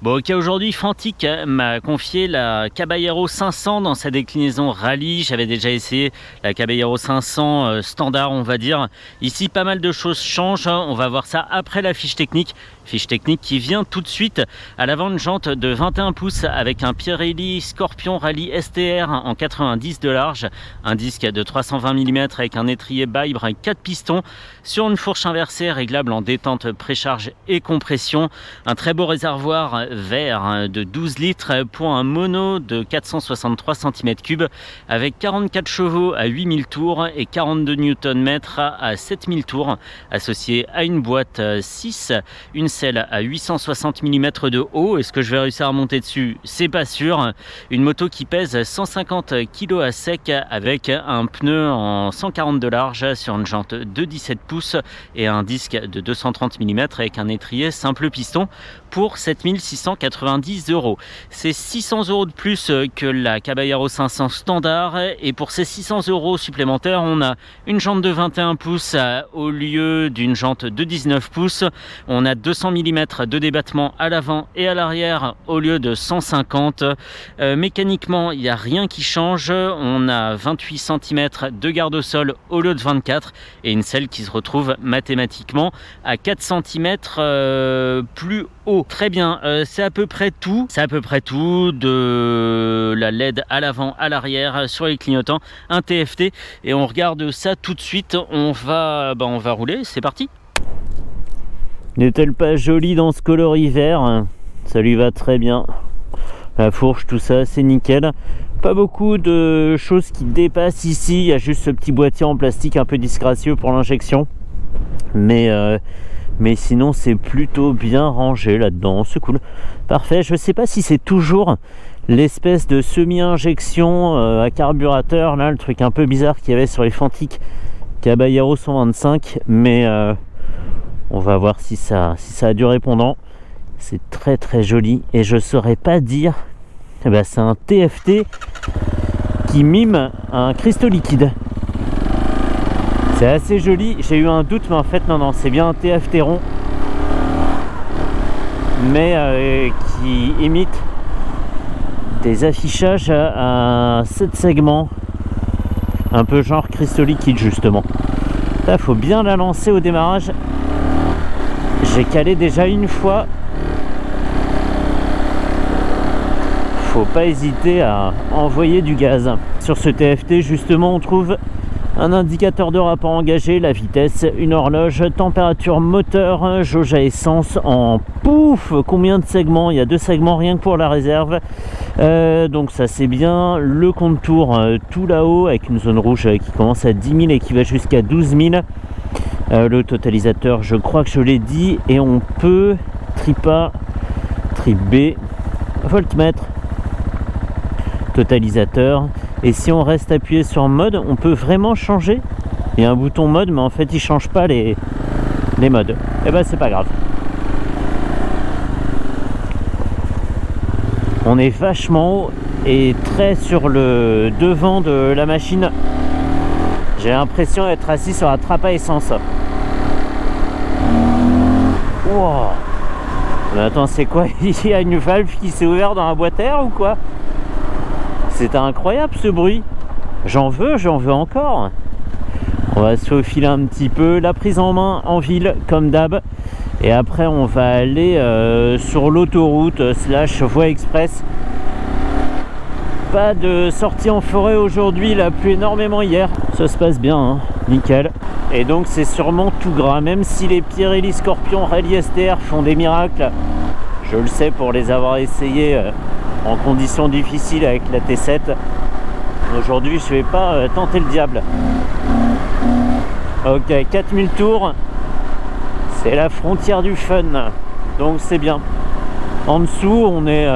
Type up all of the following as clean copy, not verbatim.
Bon, ok, aujourd'hui, Fantic m'a confié la Caballero 500 dans sa déclinaison rallye. J'avais déjà essayé la Caballero 500 standard, on va dire. Ici, pas mal de choses changent. On va voir ça après la fiche technique. Fiche technique qui vient tout de suite. À l'avant, une jante de 21 pouces avec un Pirelli Scorpion Rallye STR en 90 de large. Un disque de 320 mm avec un étrier Bibre 4 pistons. Sur une fourche inversée réglable en détente, précharge et compression. Un très beau réservoir vert de 12 litres pour un mono de 463 cm3 avec 44 chevaux à 8000 tours et 42 Nm à 7000 tours, associé à une boîte 6, une selle à 860 mm de haut. Est-ce que je vais réussir à monter dessus? C'est pas sûr. Une moto qui pèse 150 kg à sec avec un pneu en 140 de large sur une jante de 17 pouces et un disque de 230 mm avec un étrier simple piston pour 7690 €. C'est 600 € de plus que la Caballero 500 standard, et pour ces 600 € supplémentaires, on a une jante de 21 pouces au lieu d'une jante de 19 pouces. On a 200 mm de débattement à l'avant et à l'arrière au lieu de 150. Mécaniquement, il n'y a rien qui change. On a 28 cm de garde au sol au lieu de 24 et une selle qui se retrouve mathématiquement à 4 cm plus haut. Très bien, c'est à peu près tout. C'est à peu près tout, de la LED à l'avant, à l'arrière, sur les clignotants, un TFT, et on regarde ça tout de suite. On va rouler, c'est parti. N'est-elle pas jolie dans ce coloris vert? Ça lui va très bien. La fourche, tout ça, c'est nickel. Pas beaucoup de choses qui dépassent ici. Il y a juste ce petit boîtier en plastique un peu disgracieux pour l'injection. Mais sinon, c'est plutôt bien rangé là-dedans. C'est cool. Parfait. Je sais pas si c'est toujours l'espèce de semi-injection à carburateur, là, le truc un peu bizarre qu'il y avait sur les Fantic Caballero 125. Mais on va voir si ça a du répondant. C'est très très joli et je saurais pas dire. C'est un TFT qui mime un cristaux liquide. C'est assez joli. J'ai eu un doute, mais en fait non, c'est bien un TFT rond, mais qui imite des affichages à 7 segments, un peu genre cristaux liquide justement. Là, faut bien la lancer au démarrage. J'ai calé déjà une fois. Faut pas hésiter à envoyer du gaz. Sur ce TFT justement, on trouve un indicateur de rapport engagé, la vitesse, une horloge, température, moteur, jauge à essence en pouf. Combien de segments? Il y a 2 segments rien que pour la réserve. Donc ça c'est bien. Le compte-tour tout là-haut avec une zone rouge qui commence à 10 000 et qui va jusqu'à 12 000. Le totalisateur, je crois que je l'ai dit, et on peut trip A, trip B, voltmètre, totalisateur. Et si on reste appuyé sur mode, on peut vraiment changer. Il y a un bouton mode, mais en fait il change pas les modes. Et c'est pas grave. On est vachement haut et très sur le devant de la machine. J'ai l'impression d'être assis sur la trappe à essence. Wow. Mais attends, c'est quoi? Il y a une valve qui s'est ouverte dans la boîte à air ou quoi? C'est incroyable ce bruit. J'en veux encore. On va se faufiler un petit peu. La prise en main en ville comme d'hab. Et après on va aller sur l'autoroute / voie express. Pas de sortie en forêt aujourd'hui, il a plu énormément hier. Ça se passe bien, hein, nickel. Et donc c'est sûrement tout gras. Même si les Pirelli Scorpion Rallye STR font des miracles, je le sais pour les avoir essayés en conditions difficiles avec la T7. Aujourd'hui je vais pas tenter le diable. Ok, 4000 tours, c'est la frontière du fun, donc c'est bien. En dessous on est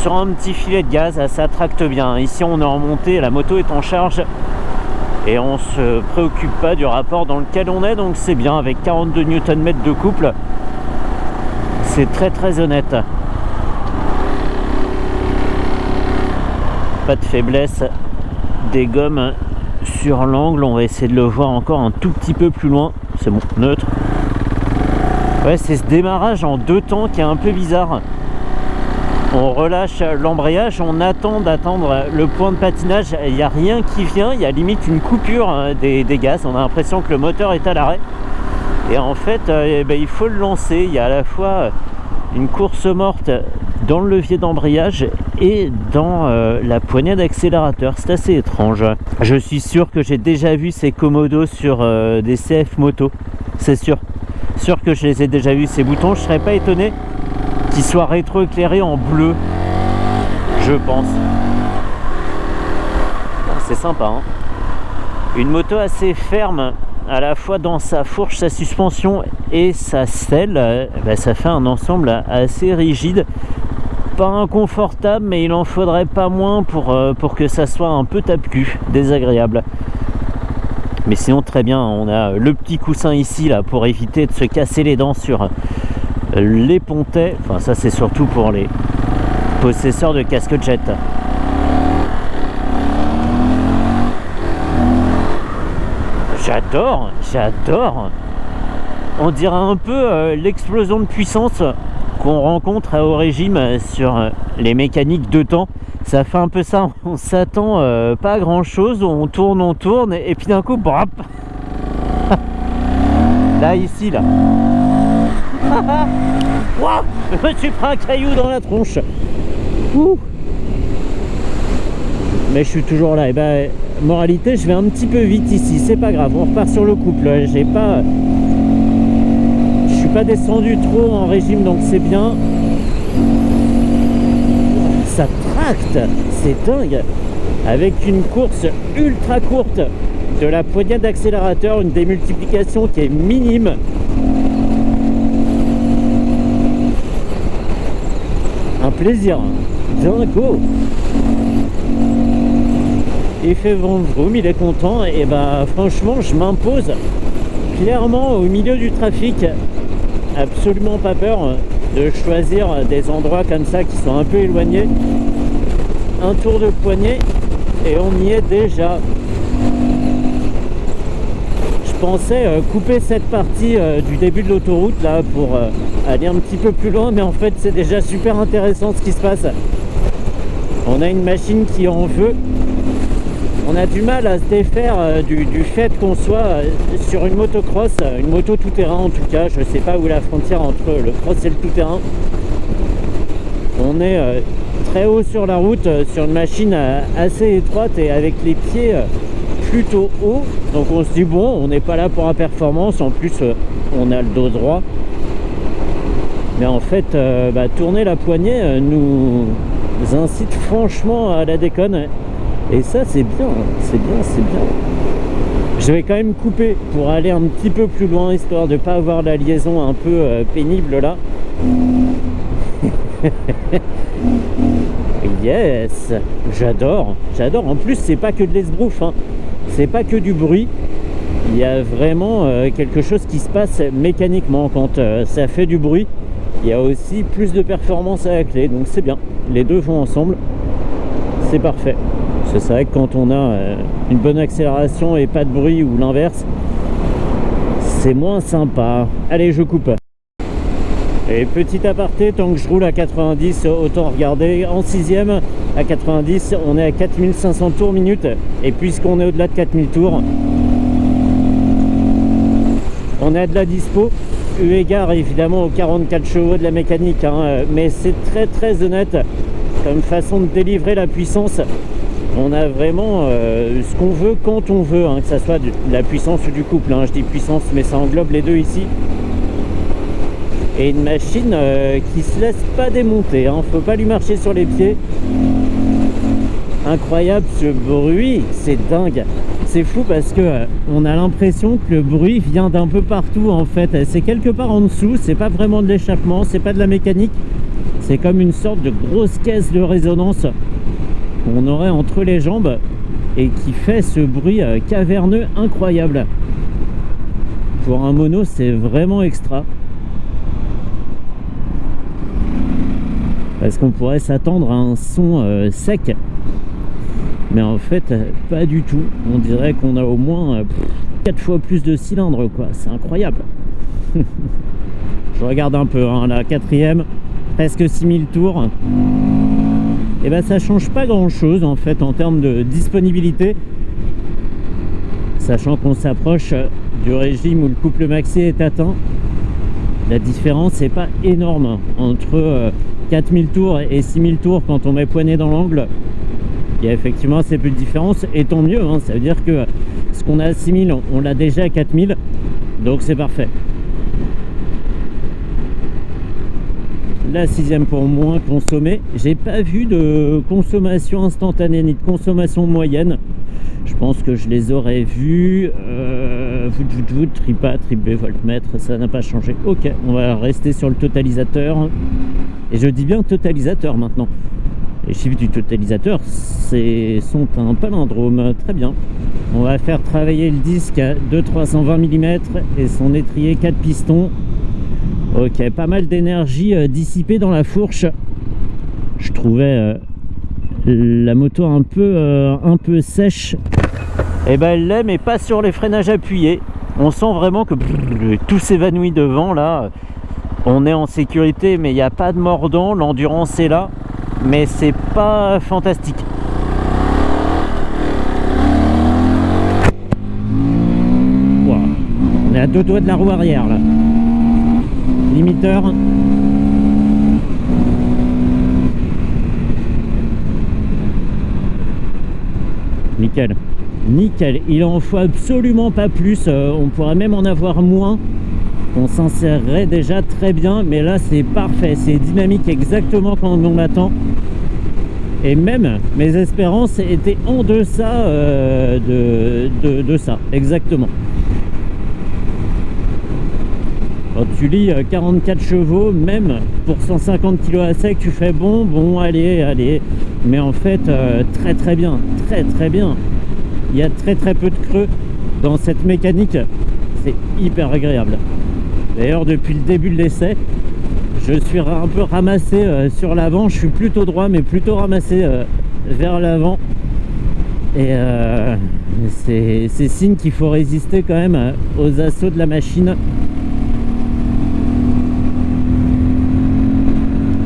sur un petit filet de gaz, ça tracte bien. Ici on est en montée, la moto est en charge et on se préoccupe pas du rapport dans lequel on est, donc c'est bien. Avec 42 Nm de couple, c'est très très honnête. Pas de faiblesse des gommes sur l'angle. On va essayer de le voir encore un tout petit peu plus loin. C'est bon, neutre. Ouais, c'est ce démarrage en 2 temps qui est un peu bizarre. On relâche l'embrayage, on attend d'attendre le point de patinage, il n'y a rien qui vient, il y a limite une coupure des gaz, on a l'impression que le moteur est à l'arrêt. Et en fait, il faut le lancer, il y a à la fois une course morte dans le levier d'embrayage et dans la poignée d'accélérateur, c'est assez étrange. Je suis sûr que j'ai déjà vu ces commodos sur des CF moto, c'est sûr que je les ai déjà vus ces boutons, je serais pas étonné qu'ils soient rétroéclairés en bleu, je pense. C'est sympa, hein. Une moto assez ferme à la fois dans sa fourche, sa suspension et sa selle, ça fait un ensemble assez rigide, pas inconfortable, mais il en faudrait pas moins pour que ça soit un peu tape-cul, désagréable. Mais sinon très bien, on a le petit coussin ici là pour éviter de se casser les dents sur les pontets, enfin ça c'est surtout pour les possesseurs de casque jet. J'adore. On dirait un peu l'explosion de puissance qu'on rencontre au régime sur les mécaniques de temps. Ça fait un peu ça, on s'attend pas à grand chose, on tourne et puis d'un coup, brap. Là, ici, là. Waouh, je me suis pris un caillou dans la tronche. Ouh. Mais je suis toujours là. Et moralité, je vais un petit peu vite ici, c'est pas grave, on repart sur le couple. Je suis pas descendu trop en régime, donc c'est bien. Ça tracte, c'est dingue. Avec une course ultra courte de la poignée d'accélérateur, une démultiplication qui est minime. Un plaisir, dingo. Il fait vroom vroom, il est content et franchement je m'impose clairement au milieu du trafic. Absolument pas peur de choisir des endroits comme ça qui sont un peu éloignés. Un tour de poignet et on y est déjà. Je pensais couper cette partie du début de l'autoroute là pour aller un petit peu plus loin, mais en fait c'est déjà super intéressant ce qui se passe. On a une machine qui en veut. On a du mal à se défaire du fait qu'on soit sur une motocross, une moto tout-terrain en tout cas. Je ne sais pas où est la frontière entre le cross et le tout-terrain. On est très haut sur la route, sur une machine assez étroite et avec les pieds plutôt hauts. Donc on se dit bon, on n'est pas là pour la performance, en plus on a le dos droit. Mais en fait, tourner la poignée nous incite franchement à la déconne. Et ça c'est bien, c'est bien. Je vais quand même couper pour aller un petit peu plus loin, histoire de ne pas avoir la liaison un peu pénible là. Yes, j'adore. En plus c'est pas que de l'esbrouf, hein. C'est pas que du bruit. Il y a vraiment quelque chose qui se passe mécaniquement quand ça fait du bruit. Il y a aussi plus de performance à la clé, donc c'est bien. Les deux vont ensemble, c'est parfait. C'est vrai que quand on a une bonne accélération et pas de bruit ou l'inverse, c'est moins sympa. Allez, je coupe. Et petit aparté, tant que je roule à 90, autant regarder en 6ème à 90, on est à 4500 tours minute. Et puisqu'on est au-delà de 4000 tours, on a de la dispo, eu égard évidemment aux 44 chevaux de la mécanique, hein, mais c'est très honnête comme façon de délivrer la puissance. On a vraiment ce qu'on veut quand on veut, hein, que ça soit de la puissance ou du couple, hein. Je dis puissance mais ça englobe les deux ici. Et une machine qui se laisse pas démonter, hein. Faut pas lui marcher sur les pieds. Incroyable ce bruit, c'est dingue. C'est fou parce que on a l'impression que le bruit vient d'un peu partout en fait. C'est quelque part en dessous, c'est pas vraiment de l'échappement, c'est pas de la mécanique. C'est comme une sorte de grosse caisse de résonance qu'on aurait entre les jambes et qui fait ce bruit caverneux incroyable. Pour un mono, c'est vraiment extra. Parce qu'on pourrait s'attendre à un son sec. Mais en fait, pas du tout. On dirait qu'on a au moins 4 fois plus de cylindres, quoi. C'est incroyable. Je regarde un peu, hein, la 4ème, presque 6000 tours. et ben ça change pas grand chose en fait en termes de disponibilité, sachant qu'on s'approche du régime où le couple maxi est atteint. La différence n'est pas énorme entre 4000 tours et 6000 tours quand on met poignée dans l'angle. Il y a effectivement assez peu de différence, et tant mieux, hein, ça veut dire que ce qu'on a à 6000 on l'a déjà à 4000, donc c'est parfait. La 6e pour moins consommer. J'ai pas vu de consommation instantanée ni de consommation moyenne. Je pense que je les aurais vus. Tripa, trip B, voltmètre, ça n'a pas changé. Ok, on va rester sur le totalisateur. Et je dis bien totalisateur maintenant. Les chiffres du totalisateur sont un palindrome. Très bien. On va faire travailler le disque de 320 mm et son étrier 4 pistons. Ok, pas mal d'énergie dissipée dans la fourche. Je trouvais la moto un peu sèche. Et ben elle l'est, mais pas sur les freinages appuyés. On sent vraiment que tout s'évanouit devant là. On est en sécurité, mais il n'y a pas de mordant. L'endurance est là, mais c'est pas fantastique. Wow. On est à 2 doigts de la roue arrière là. Limiteur. Nickel. Nickel. Il en faut absolument pas plus. On pourrait même en avoir moins. On s'insérerait déjà très bien. Mais là, c'est parfait. C'est dynamique exactement comme on l'attend. Et même mes espérances étaient en deçà de ça. Exactement. Quand tu lis 44 chevaux, même pour 150 kg à sec, tu fais bon, allez. Mais en fait, très bien, très bien. Il y a très peu de creux dans cette mécanique. C'est hyper agréable. D'ailleurs, depuis le début de l'essai, je suis un peu ramassé sur l'avant. Je suis plutôt droit, mais plutôt ramassé vers l'avant. Et c'est signe qu'il faut résister quand même aux assauts de la machine.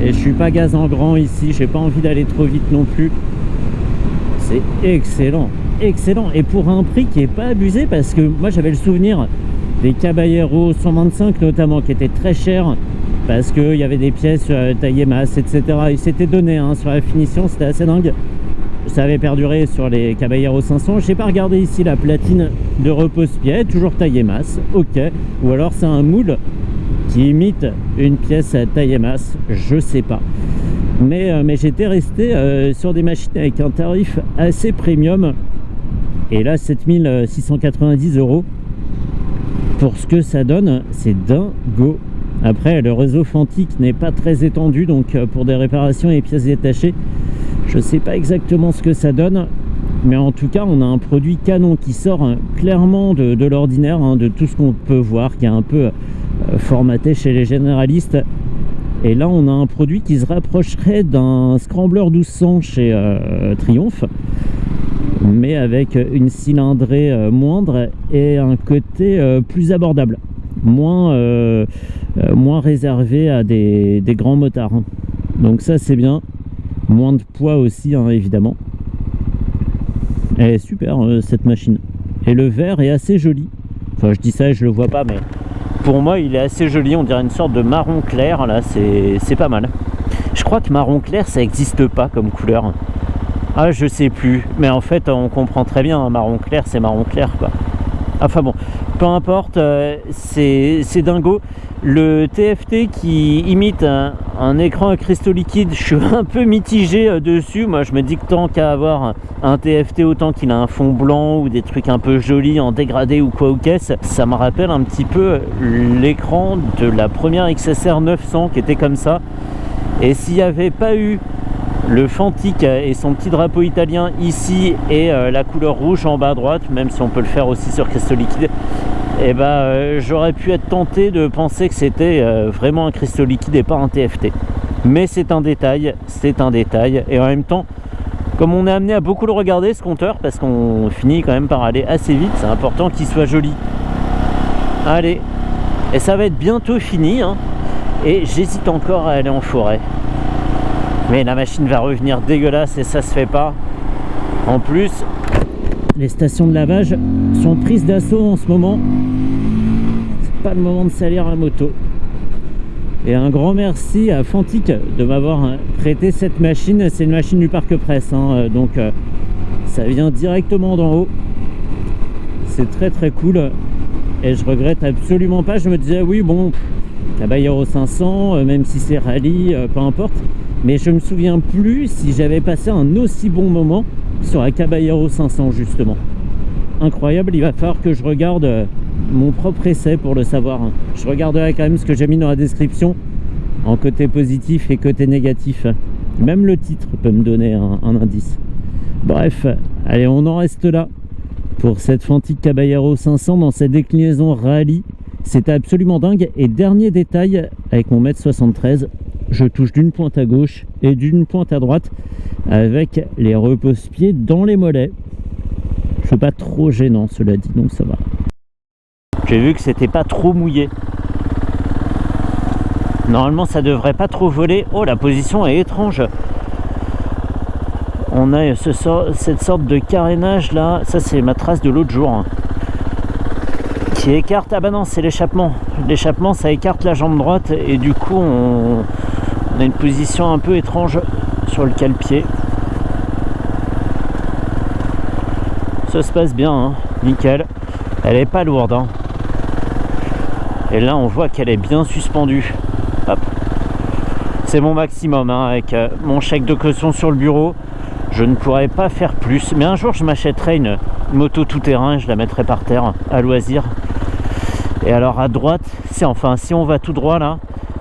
Et je suis pas gaz en grand ici, j'ai pas envie d'aller trop vite non plus. C'est excellent. Et pour un prix qui est pas abusé, parce que moi j'avais le souvenir des Caballero 125 notamment qui étaient très chers parce qu'il y avait des pièces taillées masse, etc. Ils s'étaient donné sur la finition, c'était assez dingue. Ça avait perduré sur les Caballero 500. J'ai pas regardé ici la platine de repose-pied, toujours taillée masse, ok. Ou alors c'est un moule qui imite une pièce taillée masse, je sais pas. Mais j'étais resté sur des machines avec un tarif assez premium. Et là, 7690 € pour ce que ça donne, c'est dingo. Après, le réseau Fantic n'est pas très étendu, donc pour des réparations et pièces détachées, je sais pas exactement ce que ça donne. Mais en tout cas, on a un produit canon qui sort clairement de l'ordinaire, de tout ce qu'on peut voir, qui est un peu formaté chez les généralistes. Et là, on a un produit qui se rapprocherait d'un Scrambler 1200 chez Triumph, mais avec une cylindrée moindre et un côté plus abordable, moins réservé à des grands motards. Donc ça, c'est bien. Moins de poids aussi, évidemment. Elle est super, cette machine. Et le verre est assez joli. Enfin, je dis ça et je le vois pas, mais pour moi, il est assez joli. On dirait une sorte de marron clair, là. C'est pas mal. Je crois que marron clair, ça n'existe pas comme couleur. Ah, je sais plus. Mais en fait, on comprend très bien. Marron clair, c'est marron clair, quoi. Enfin bon, peu importe. C'est dingo. Le TFT qui imite un écran à cristaux liquides, je suis un peu mitigé dessus. Moi, je me dis que tant qu'à avoir un TFT, autant qu'il a un fond blanc ou des trucs un peu jolis en dégradé ou quoi ou qu'est-ce. Ça me rappelle un petit peu l'écran de la première XSR 900 qui était comme ça. Et s'il n'y avait pas eu le Fantic et son petit drapeau italien ici et la couleur rouge en bas à droite, même si on peut le faire aussi sur cristaux liquides, et j'aurais pu être tenté de penser que c'était vraiment un cristaux liquide et pas un TFT. Mais c'est un détail, et en même temps, comme on est amené à beaucoup le regarder ce compteur, parce qu'on finit quand même par aller assez vite, c'est important qu'il soit joli. Allez, et ça va être bientôt fini, et j'hésite encore à aller en forêt. Mais la machine va revenir dégueulasse et ça se fait pas. En plus, les stations de lavage sont prises d'assaut en ce moment. C'est pas le moment de salir la moto. Et un grand merci à Fantic de m'avoir prêté cette machine. C'est une machine du Parc Presse, hein, donc ça vient directement d'en haut. C'est très très cool. Et je regrette absolument pas. Je me disais oui bon, Caballero 500, même si c'est rallye, peu importe. Mais je me souviens plus si j'avais passé un aussi bon moment sur la Caballero 500 justement. Incroyable, il va falloir que je regarde mon propre essai pour le savoir. Je regarderai quand même ce que j'ai mis dans la description en côté positif et côté négatif. Même le titre peut me donner un indice. Bref, allez, on en reste là pour cette Fantic Caballero 500 dans cette déclinaison rallye. C'était absolument dingue. Et dernier détail, avec mon 1m73, je touche d'une pointe à gauche et d'une pointe à droite avec les repose-pieds dans les mollets. C'est pas trop gênant cela dit, donc ça va. J'ai vu que c'était pas trop mouillé. Normalement ça devrait pas trop voler. Oh, la position est étrange. On a cette sorte de carénage là. Ça c'est ma trace de l'autre jour, hein, qui écarte. Ah bah non, c'est l'échappement. L'échappement ça écarte la jambe droite et du coup on a une position un peu étrange sur le cale-pied. Ça se passe bien, hein, nickel. Elle est pas lourde, hein. Et là on voit qu'elle est bien suspendue. Hop. C'est mon maximum, hein, avec mon chèque de caution sur le bureau. Je ne pourrais pas faire plus. Mais un jour je m'achèterai une moto tout-terrain et je la mettrai par terre à loisir. Et alors à droite, si on va tout droit là,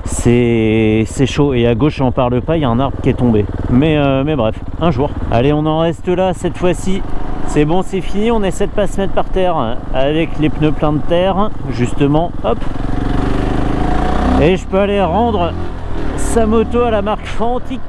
c'est chaud. Et à gauche, j'en parle pas, il y a un arbre qui est tombé. Mais bref, un jour. Allez, on en reste là cette fois-ci. C'est bon, c'est fini. On essaie de pas se mettre par terre avec les pneus pleins de terre, justement. Hop. Et je peux aller rendre sa moto à la marque Fantic.